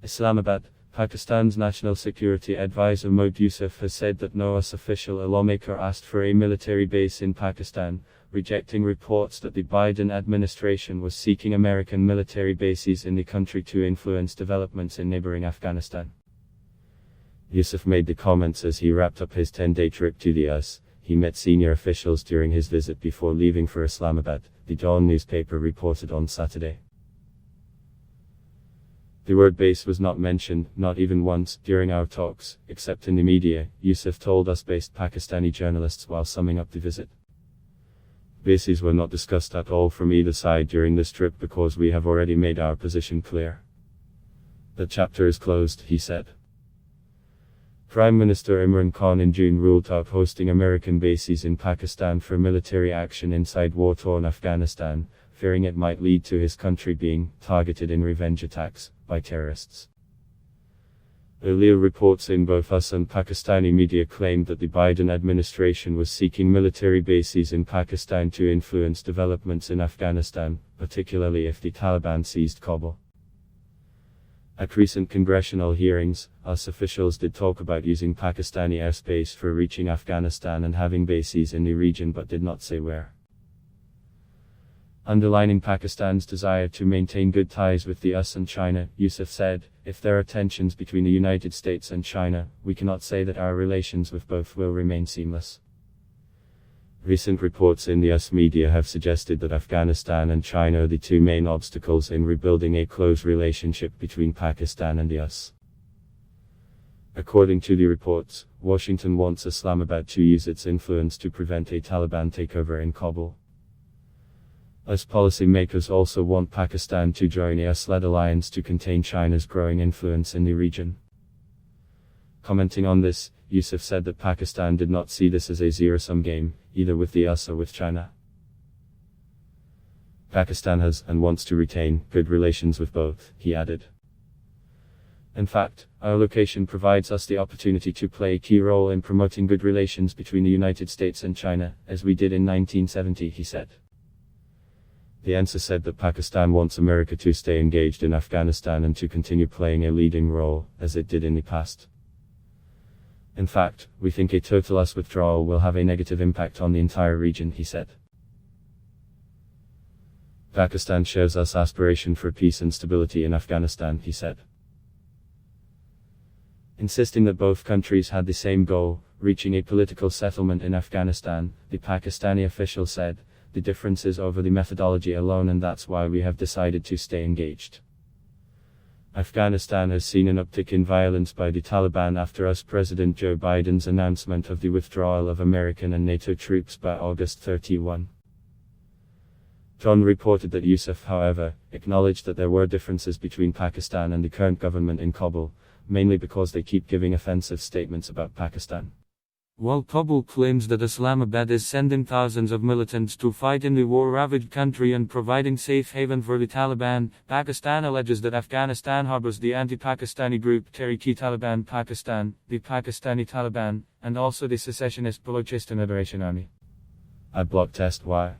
Islamabad, Pakistan's National Security Advisor Moeed Yusuf has said that no US official or lawmaker asked for a military base in Pakistan, rejecting reports that the Biden administration was seeking American military bases in the country to influence developments in neighbouring Afghanistan. Yusuf made the comments as he wrapped up his 10-day trip to the US. He met senior officials during his visit before leaving for Islamabad, the Dawn newspaper reported on Saturday. The word base was not mentioned, not even once, during our talks, except in the media, Yusuf told US-based Pakistani journalists while summing up the visit. Bases were not discussed at all from either side during this trip because we have already made our position clear. The chapter is closed, he said. Prime Minister Imran Khan in June ruled out hosting American bases in Pakistan for military action inside war-torn Afghanistan, fearing it might lead to his country being targeted in revenge attacks by terrorists. Earlier reports in both US and Pakistani media claimed that the Biden administration was seeking military bases in Pakistan to influence developments in Afghanistan, particularly if the Taliban seized Kabul. At recent congressional hearings, US officials did talk about using Pakistani airspace for reaching Afghanistan and having bases in the region but did not say where. Underlining Pakistan's desire to maintain good ties with the US and China, Yusuf said, if there are tensions between the United States and China, we cannot say that our relations with both will remain seamless. Recent reports in the US media have suggested that Afghanistan and China are the two main obstacles in rebuilding a close relationship between Pakistan and the US. According to the reports, Washington wants Islamabad to use its influence to prevent a Taliban takeover in Kabul. US policymakers also want Pakistan to join a US-led alliance to contain China's growing influence in the region. Commenting on this, Yusuf said that Pakistan did not see this as a zero-sum game, either with the US or with China. Pakistan has and wants to retain good relations with both, he added. In fact, our location provides us the opportunity to play a key role in promoting good relations between the United States and China, as we did in 1970, he said. The NSA said that Pakistan wants America to stay engaged in Afghanistan and to continue playing a leading role, as it did in the past. In fact, we think a total US withdrawal will have a negative impact on the entire region, he said. Pakistan shares US aspiration for peace and stability in Afghanistan, he said. Insisting that both countries had the same goal, reaching a political settlement in Afghanistan, the Pakistani official said, the difference is over the methodology alone, and that's why we have decided to stay engaged. Afghanistan has seen an uptick in violence by the Taliban after US President Joe Biden's announcement of the withdrawal of American and NATO troops by August 31. Dawn reported that Yusuf, however, acknowledged that there were differences between Pakistan and the current government in Kabul, mainly because they keep giving offensive statements about Pakistan. While Kabul claims that Islamabad is sending thousands of militants to fight in the war-ravaged country and providing safe haven for the Taliban, Pakistan alleges that Afghanistan harbors the anti-Pakistani group Tehrik-e-Taliban Pakistan, the Pakistani Taliban, and also the secessionist Balochistan Liberation Army. Adblock test why?